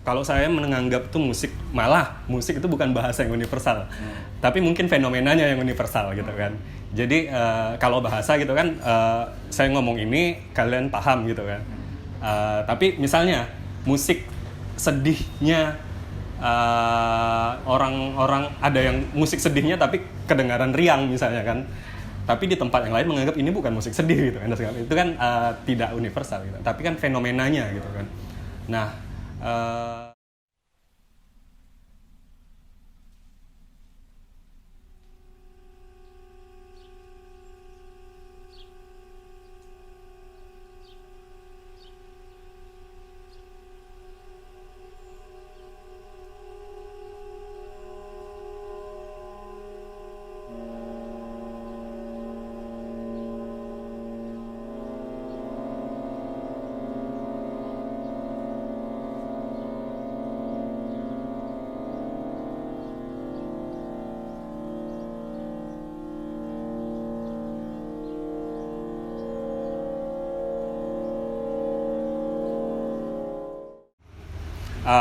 Kalau saya menganggap tuh musik itu bukan bahasa yang universal, tapi mungkin fenomenanya yang universal gitu kan. Jadi kalau bahasa gitu kan, saya ngomong ini kalian paham gitu kan. Tapi misalnya musik sedihnya orang-orang ada yang musik sedihnya tapi kedengaran riang misalnya kan. Tapi di tempat yang lain menganggap ini bukan musik sedih gitu kan. Itu kan tidak universal gitu. Tapi kan fenomenanya gitu kan. Nah,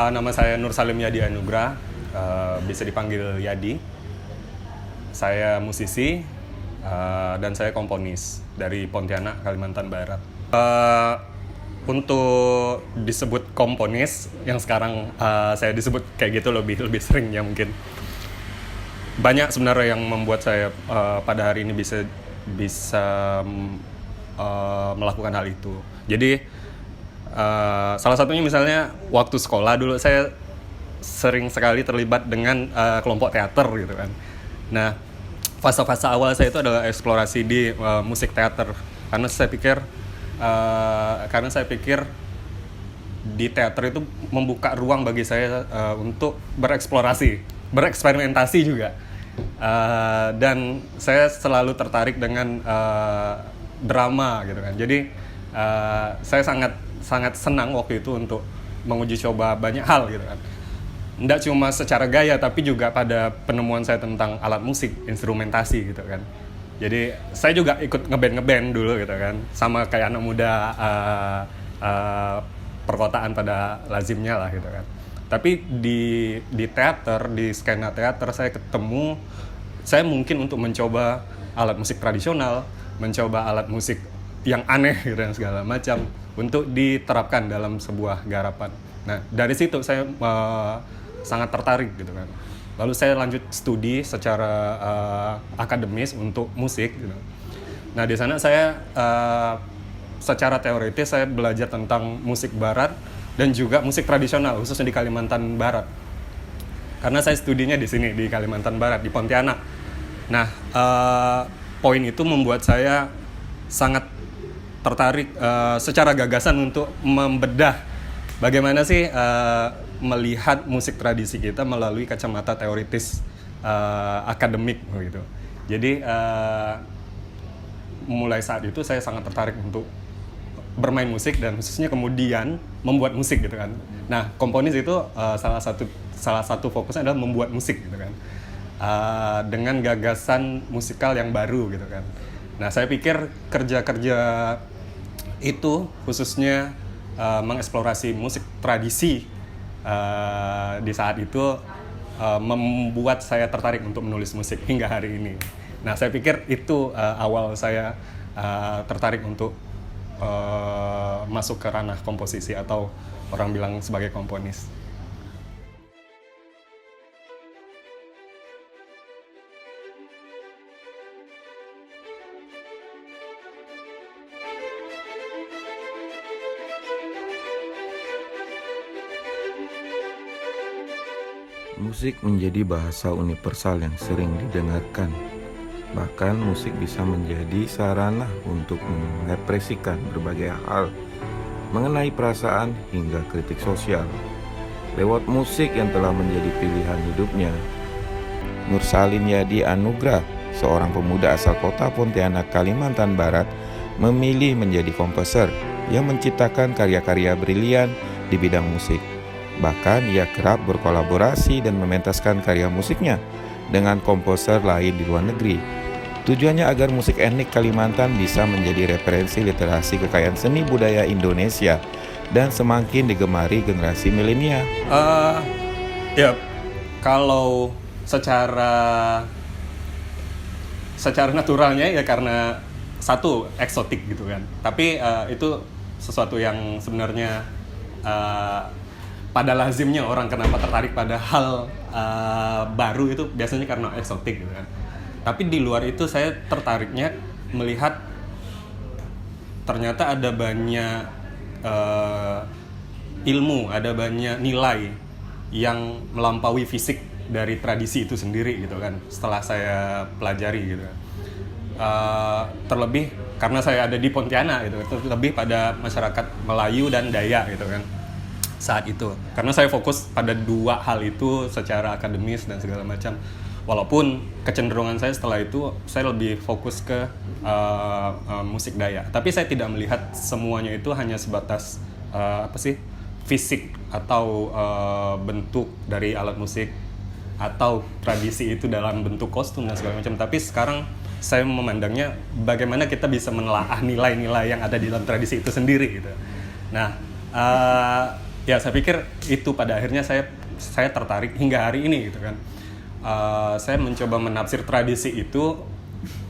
nama saya Nur Salim Yadi Anugrah, bisa dipanggil Yadi. Saya musisi dan saya komponis dari Pontianak, Kalimantan Barat. Untuk disebut komponis, yang sekarang saya disebut kayak gitu lebih sering ya mungkin. Banyak sebenarnya yang membuat saya pada hari ini bisa melakukan hal itu. Jadi salah satunya misalnya waktu sekolah dulu saya sering sekali terlibat dengan kelompok teater gitu kan. Nah, fase-fase awal saya itu adalah eksplorasi di musik teater karena saya pikir di teater itu membuka ruang bagi saya untuk bereksperimentasi juga. Dan saya selalu tertarik dengan drama gitu kan. Jadi saya sangat senang waktu itu untuk menguji coba banyak hal gitu kan. Nggak cuma secara gaya tapi juga pada penemuan saya tentang alat musik, instrumentasi gitu kan. Jadi saya juga ikut ngeband dulu gitu kan. Sama kayak anak muda perkotaan pada lazimnya lah gitu kan. Tapi di teater, di skena teater saya mungkin untuk mencoba alat musik tradisional, mencoba alat musik yang aneh gitu dan segala macam untuk diterapkan dalam sebuah garapan. Nah, dari situ saya sangat tertarik gitu kan. Lalu saya lanjut studi secara akademis untuk musik gitu. Nah, di sana saya secara teoritis saya belajar tentang musik barat dan juga musik tradisional khususnya di Kalimantan Barat. Karena saya studinya di sini di Kalimantan Barat di Pontianak. Nah, poin itu membuat saya sangat tertarik secara gagasan untuk membedah bagaimana sih melihat musik tradisi kita melalui kacamata teoritis akademik gitu. Jadi mulai saat itu saya sangat tertarik untuk bermain musik dan khususnya kemudian membuat musik gitu kan. Nah, komponis itu salah satu fokusnya adalah membuat musik gitu kan. Dengan gagasan musikal yang baru gitu kan. Nah, saya pikir kerja-kerja itu khususnya mengeksplorasi musik tradisi di saat itu membuat saya tertarik untuk menulis musik hingga hari ini. Nah, saya pikir itu awal saya tertarik untuk masuk ke ranah komposisi atau orang bilang sebagai komponis. Musik menjadi bahasa universal yang sering didengarkan. Bahkan musik bisa menjadi sarana untuk mengekspresikan berbagai hal mengenai perasaan hingga kritik sosial. Lewat musik yang telah menjadi pilihan hidupnya, Nur Salim Yadi Anugrah, seorang pemuda asal kota Pontianak, Kalimantan Barat, memilih menjadi komposer yang menciptakan karya-karya brilian di bidang musik. Bahkan ia kerap berkolaborasi dan mementaskan karya musiknya dengan komposer lain di luar negeri. Tujuannya agar musik etnik Kalimantan bisa menjadi referensi literasi kekayaan seni budaya Indonesia dan semakin digemari generasi milenial. Ya, kalau secara naturalnya ya karena satu eksotik gitu kan. Tapi itu sesuatu yang sebenarnya pada lazimnya orang kenapa tertarik pada hal baru itu biasanya karena eksotik gitu kan. Tapi di luar itu saya tertariknya melihat ternyata ada banyak ilmu, ada banyak nilai yang melampaui fisik dari tradisi itu sendiri gitu kan. Setelah saya pelajari gitu kan. Terlebih karena saya ada di Pontianak gitu, terlebih pada masyarakat Melayu dan Dayak gitu kan saat itu. Karena saya fokus pada dua hal itu secara akademis dan segala macam. Walaupun kecenderungan saya setelah itu saya lebih fokus ke musik Dayak. Tapi saya tidak melihat semuanya itu hanya sebatas fisik atau bentuk dari alat musik atau tradisi itu dalam bentuk kostum dan segala macam. Tapi sekarang saya memandangnya bagaimana kita bisa menelaah nilai-nilai yang ada di dalam tradisi itu sendiri gitu. Nah, ya saya pikir itu pada akhirnya saya tertarik hingga hari ini gitu kan. Saya mencoba menafsir tradisi itu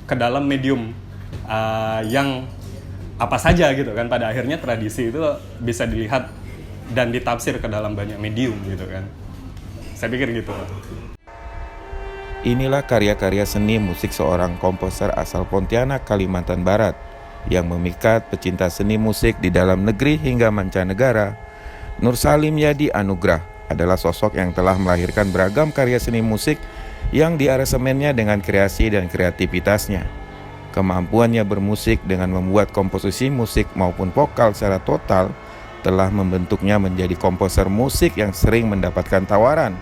ke dalam medium yang apa saja gitu kan. Pada akhirnya tradisi itu bisa dilihat dan ditafsir ke dalam banyak medium gitu kan. Saya pikir gitu. Inilah karya-karya seni musik seorang komposer asal Pontianak, Kalimantan Barat yang memikat pecinta seni musik di dalam negeri hingga mancanegara. Nursalim Yadi Anugrah adalah sosok yang telah melahirkan beragam karya seni musik yang diaransemennya dengan kreasi dan kreativitasnya. Kemampuannya bermusik dengan membuat komposisi musik maupun vokal secara total telah membentuknya menjadi komposer musik yang sering mendapatkan tawaran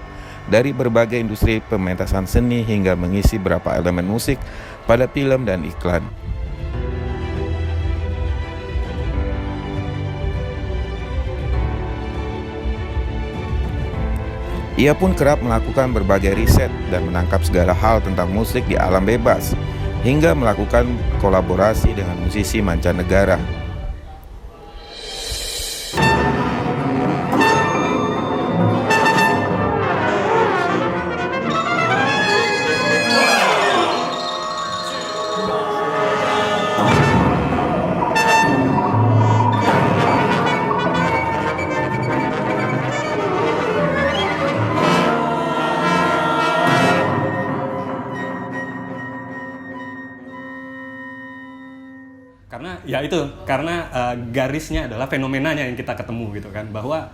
dari berbagai industri pementasan seni hingga mengisi beberapa elemen musik pada film dan iklan. Ia pun kerap melakukan berbagai riset dan menangkap segala hal tentang musik di alam bebas, hingga melakukan kolaborasi dengan musisi mancanegara. Karena garisnya adalah fenomenanya yang kita ketemu gitu kan, bahwa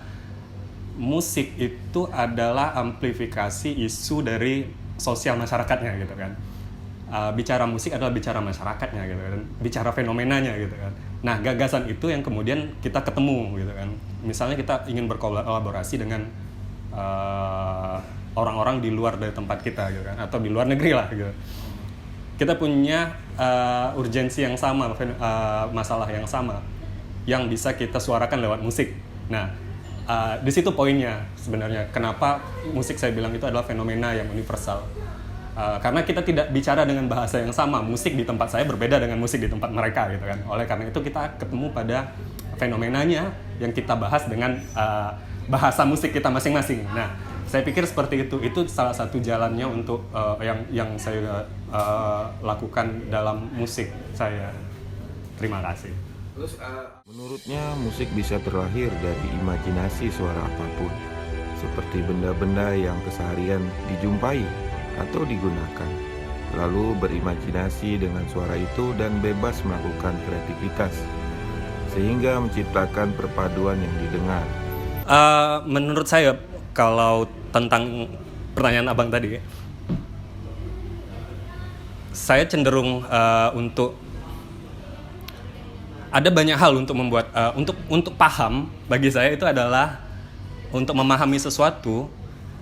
musik itu adalah amplifikasi isu dari sosial masyarakatnya gitu kan. Bicara musik adalah bicara masyarakatnya gitu kan, bicara fenomenanya gitu kan. Nah, gagasan itu yang kemudian kita ketemu gitu kan. Misalnya kita ingin berkolaborasi dengan orang-orang di luar dari tempat kita gitu kan, atau di luar negeri lah gitu. Kita punya urgensi yang sama, masalah yang sama, yang bisa kita suarakan lewat musik. Nah, di situ poinnya sebenarnya. Kenapa musik saya bilang itu adalah fenomena yang universal. Karena kita tidak bicara dengan bahasa yang sama. Musik di tempat saya berbeda dengan musik di tempat mereka gitu kan. Oleh karena itu kita ketemu pada fenomenanya yang kita bahas dengan bahasa musik kita masing-masing. Nah, saya pikir seperti itu. Itu salah satu jalannya untuk yang saya lakukan dalam musik saya. Terima kasih. Terus, menurutnya musik bisa terlahir dari imajinasi suara apapun, seperti benda-benda yang keseharian dijumpai atau digunakan, lalu berimajinasi dengan suara itu dan bebas melakukan kreativitas, sehingga menciptakan perpaduan yang didengar. Menurut saya, kalau tentang pertanyaan abang tadi, saya cenderung untuk ada banyak hal untuk membuat untuk paham. Bagi saya itu adalah untuk memahami sesuatu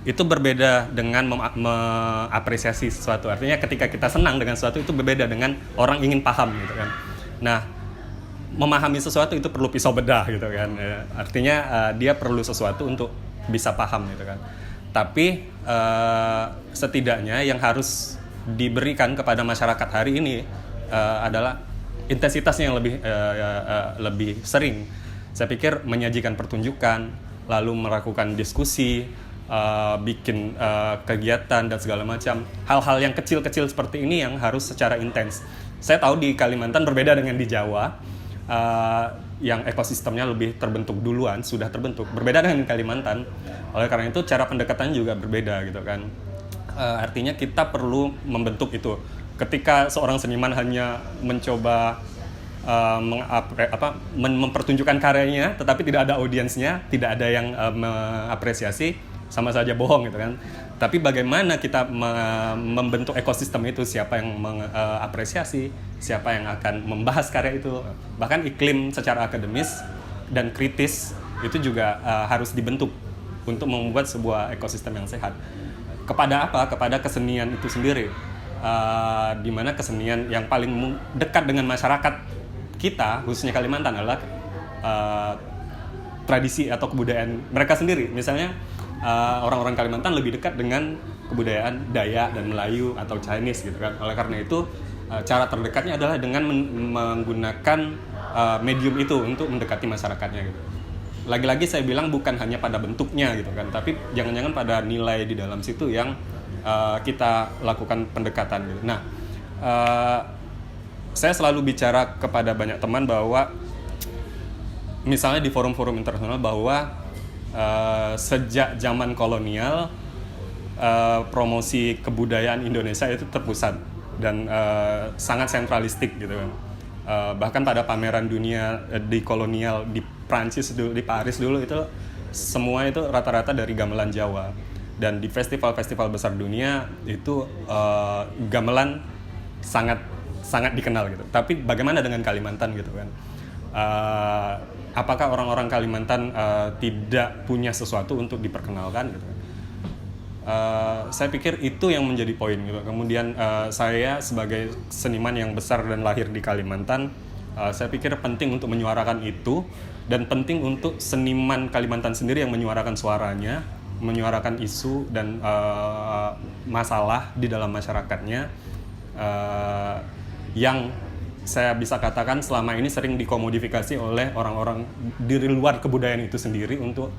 itu berbeda dengan mengapresiasi sesuatu. Artinya ketika kita senang dengan sesuatu itu berbeda dengan orang ingin paham gitu kan. Nah, memahami sesuatu itu perlu pisau bedah gitu kan. Ya. Artinya dia perlu sesuatu untuk bisa paham gitu kan. Tapi setidaknya yang harus diberikan kepada masyarakat hari ini adalah intensitasnya yang lebih sering. Saya pikir menyajikan pertunjukan, lalu melakukan diskusi, bikin kegiatan dan segala macam. Hal-hal yang kecil-kecil seperti ini yang harus secara intens. Saya tahu di Kalimantan berbeda dengan di Jawa, yang ekosistemnya lebih terbentuk duluan, sudah terbentuk. Berbeda dengan Kalimantan. Oleh karena itu cara pendekatannya juga berbeda gitu kan. Artinya kita perlu membentuk itu. Ketika seorang seniman hanya mencoba mempertunjukkan karyanya, tetapi tidak ada audiensnya, tidak ada yang mengapresiasi, sama saja bohong gitu kan. Tapi bagaimana kita membentuk ekosistem itu, siapa yang mengapresiasi, siapa yang akan membahas karya itu, bahkan iklim secara akademis dan kritis itu juga harus dibentuk untuk membuat sebuah ekosistem yang sehat. Kepada apa? Kepada kesenian itu sendiri. Di mana kesenian yang paling dekat dengan masyarakat kita, khususnya Kalimantan, adalah tradisi atau kebudayaan mereka sendiri. Misalnya orang-orang Kalimantan lebih dekat dengan kebudayaan Dayak dan Melayu atau Chinese gitu kan. Oleh karena itu cara terdekatnya adalah dengan menggunakan medium itu untuk mendekati masyarakatnya gitu. Lagi-lagi saya bilang bukan hanya pada bentuknya gitu kan, tapi jangan-jangan pada nilai di dalam situ yang kita lakukan pendekatan gitu. Nah, saya selalu bicara kepada banyak teman bahwa misalnya di forum-forum internasional bahwa sejak zaman kolonial promosi kebudayaan Indonesia itu terpusat dan sangat sentralistik gitu kan. Bahkan pada pameran dunia di kolonial di Prancis dulu, di Paris dulu, itu semua itu rata-rata dari gamelan Jawa. Dan di festival-festival besar dunia itu gamelan sangat dikenal gitu. Tapi bagaimana dengan Kalimantan gitu kan? Apakah orang-orang Kalimantan tidak punya sesuatu untuk diperkenalkan gitu kan? Saya pikir itu yang menjadi poin gitu. Kemudian saya sebagai seniman yang besar dan lahir di Kalimantan, saya pikir penting untuk menyuarakan itu, dan penting untuk seniman Kalimantan sendiri yang menyuarakan suaranya, menyuarakan isu dan masalah di dalam masyarakatnya yang saya bisa katakan selama ini sering dikomodifikasi oleh orang-orang di luar kebudayaan itu sendiri untuk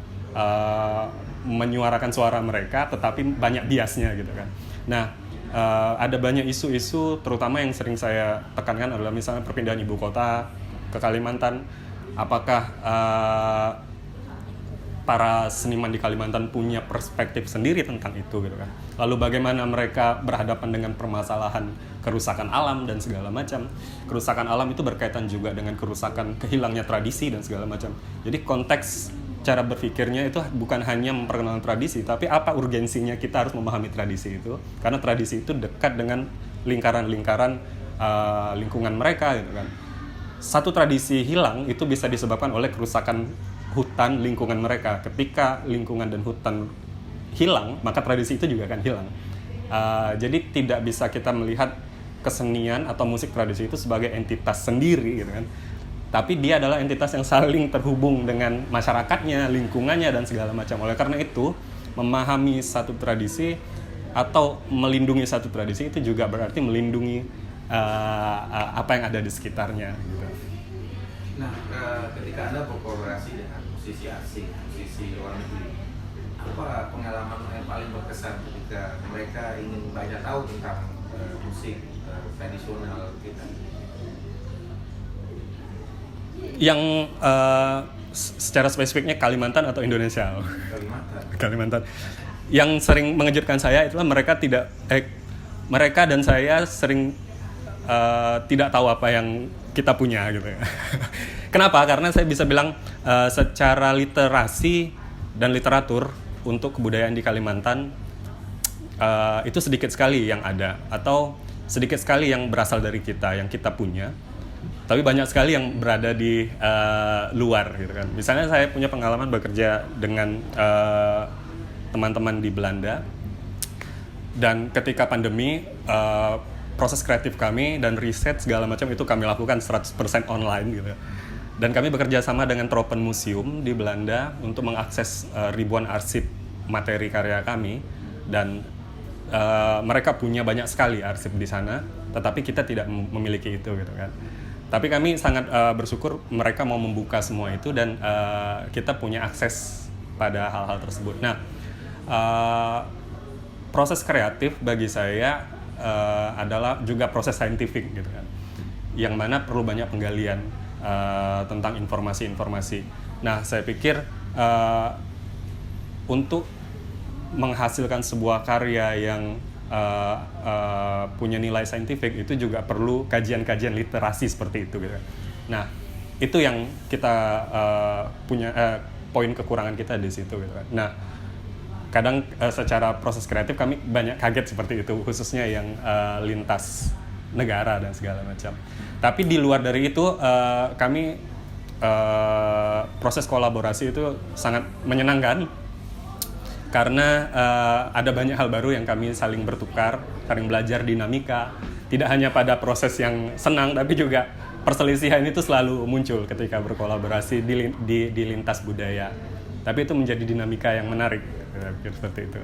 menyuarakan suara mereka, tetapi banyak biasnya gitu kan. Nah, ada banyak isu-isu terutama yang sering saya tekankan adalah misalnya perpindahan ibu kota ke Kalimantan. Apakah para seniman di Kalimantan punya perspektif sendiri tentang itu gitu kan. Lalu bagaimana mereka berhadapan dengan permasalahan kerusakan alam dan segala macam. Kerusakan alam itu berkaitan juga dengan kerusakan, kehilangnya tradisi dan segala macam. Jadi konteks cara berpikirnya itu bukan hanya memperkenalkan tradisi, tapi apa urgensinya kita harus memahami tradisi itu, karena tradisi itu dekat dengan lingkaran-lingkaran lingkungan mereka gitu kan. Satu tradisi hilang itu bisa disebabkan oleh kerusakan hutan lingkungan mereka. Ketika lingkungan dan hutan hilang, maka tradisi itu juga akan hilang. Jadi tidak bisa kita melihat kesenian atau musik tradisi itu sebagai entitas sendiri gitu kan. Tapi dia adalah entitas yang saling terhubung dengan masyarakatnya, lingkungannya dan segala macam. Oleh karena itu, memahami satu tradisi atau melindungi satu tradisi itu juga berarti melindungi apa yang ada di sekitarnya gitu. Nah, ketika Anda berkolaborasi dengan musisi asing, musisi luar negeri, apa pengalaman yang paling berkesan ketika mereka ingin banyak tahu tentang musik tradisional kita? Yang secara spesifiknya Kalimantan atau Indonesia? Kalimantan. Yang sering mengejutkan saya itulah mereka dan saya sering tidak tahu apa yang kita punya gitu ya. Kenapa? Karena saya bisa bilang secara literasi dan literatur untuk kebudayaan di Kalimantan itu sedikit sekali yang ada, atau sedikit sekali yang berasal dari kita, yang kita punya. Tapi banyak sekali yang berada di luar gitu kan. Misalnya saya punya pengalaman bekerja dengan teman-teman di Belanda, dan ketika pandemi proses kreatif kami dan riset segala macam itu kami lakukan 100% online gitu. Dan kami bekerja sama dengan Tropenmuseum di Belanda untuk mengakses ribuan arsip materi karya kami, dan mereka punya banyak sekali arsip di sana, tetapi kita tidak memiliki itu gitu kan. Tapi kami sangat bersyukur mereka mau membuka semua itu, dan kita punya akses pada hal-hal tersebut. Nah, proses kreatif bagi saya adalah juga proses saintifik gitu kan, yang mana perlu banyak penggalian tentang informasi-informasi. Nah, saya pikir untuk menghasilkan sebuah karya yang punya nilai saintifik itu juga perlu kajian-kajian literasi seperti itu gitu. Nah, itu yang kita punya poin kekurangan kita di situ gitu kan. Nah, kadang secara proses kreatif kami banyak kaget seperti itu, khususnya yang lintas negara dan segala macam. Tapi di luar dari itu kami proses kolaborasi itu sangat menyenangkan, karena ada banyak hal baru yang kami saling bertukar, saling belajar dinamika. Tidak hanya pada proses yang senang, tapi juga perselisihan itu selalu muncul ketika berkolaborasi di lintas budaya. Tapi itu menjadi dinamika yang menarik, seperti itu.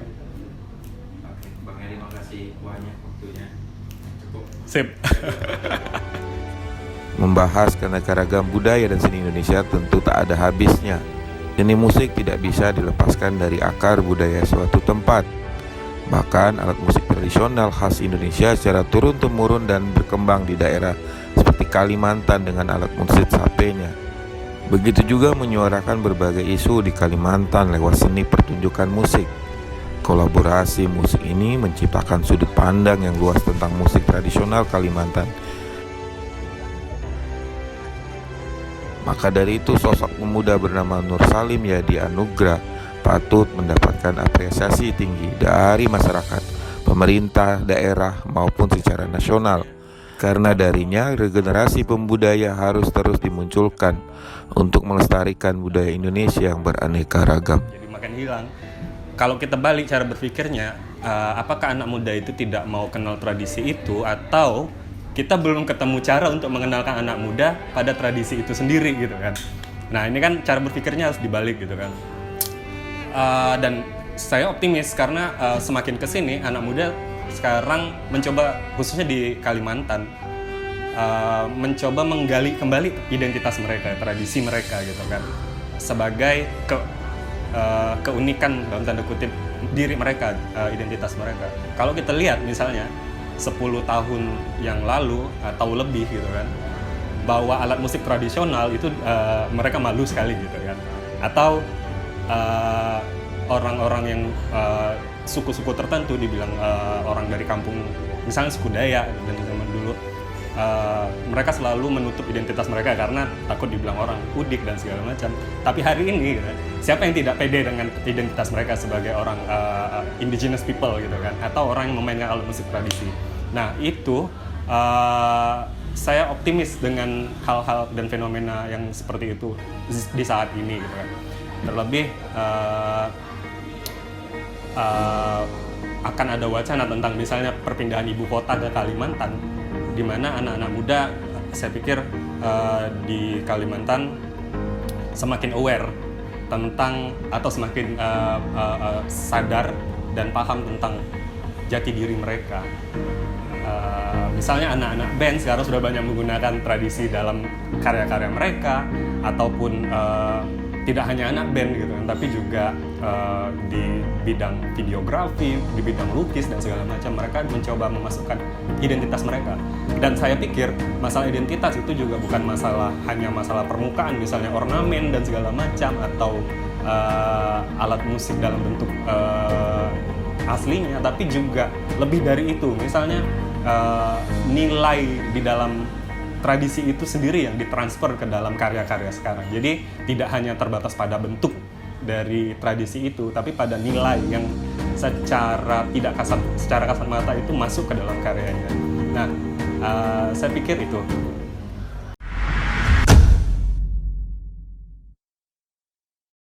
Oke, Bang Eri, makasih banyak waktunya. Cukup. Sip. Membahas keanekaragaman budaya dan seni Indonesia tentu tak ada habisnya. Seni musik tidak bisa dilepaskan dari akar budaya suatu tempat. Bahkan alat musik tradisional khas Indonesia secara turun-temurun dan berkembang di daerah seperti Kalimantan dengan alat musik sapenya. Begitu juga menyuarakan berbagai isu di Kalimantan lewat seni pertunjukan musik. Kolaborasi musik ini menciptakan sudut pandang yang luas tentang musik tradisional Kalimantan. Maka dari itu sosok pemuda bernama Nur Salim Yadi Anugrah patut mendapatkan apresiasi tinggi dari masyarakat, pemerintah daerah maupun secara nasional. Karena darinya regenerasi pembudaya harus terus dimunculkan untuk melestarikan budaya Indonesia yang beraneka ragam. Jadi makin hilang. Kalau kita balik cara berpikirnya, apakah anak muda itu tidak mau kenal tradisi itu, atau kita belum ketemu cara untuk mengenalkan anak muda pada tradisi itu sendiri gitu kan? Nah, ini kan cara berpikirnya harus dibalik gitu kan. Dan saya optimis karena semakin kesini anak muda sekarang mencoba, khususnya di Kalimantan, mencoba menggali kembali identitas mereka, tradisi mereka gitu kan, sebagai keunikan dalam tanda kutip diri mereka, identitas mereka. Kalau kita lihat misalnya 10 tahun yang lalu atau lebih gitu kan, bahwa alat musik tradisional itu mereka malu sekali gitu kan, atau orang-orang yang suku-suku tertentu dibilang orang dari kampung, misalnya suku Dayak dan zaman dulu, mereka selalu menutup identitas mereka karena takut dibilang orang udik dan segala macam. Tapi hari ini gitu, siapa yang tidak pede dengan identitas mereka sebagai orang indigenous people gitu kan, atau orang yang memainkan alat musik tradisi. Nah itu saya optimis dengan hal-hal dan fenomena yang seperti itu di saat ini gitu kan. Terlebih akan ada wacana tentang misalnya perpindahan ibu kota ke Kalimantan, di mana anak-anak muda, saya pikir di Kalimantan semakin aware tentang, atau semakin sadar dan paham tentang jati diri mereka. Misalnya anak-anak band sekarang sudah banyak menggunakan tradisi dalam karya-karya mereka, ataupun tidak hanya anak band gitu kan, tapi juga di bidang videografi, di bidang lukis dan segala macam, mereka mencoba memasukkan identitas mereka. Dan saya pikir masalah identitas itu juga bukan hanya masalah permukaan, misalnya ornamen dan segala macam, atau alat musik dalam bentuk aslinya, tapi juga lebih dari itu. Misalnya nilai di dalam tradisi itu sendiri yang ditransfer ke dalam karya-karya sekarang. Jadi tidak hanya terbatas pada bentuk dari tradisi itu, tapi pada nilai yang secara kasat mata itu masuk ke dalam karyanya. Nah, saya pikir itu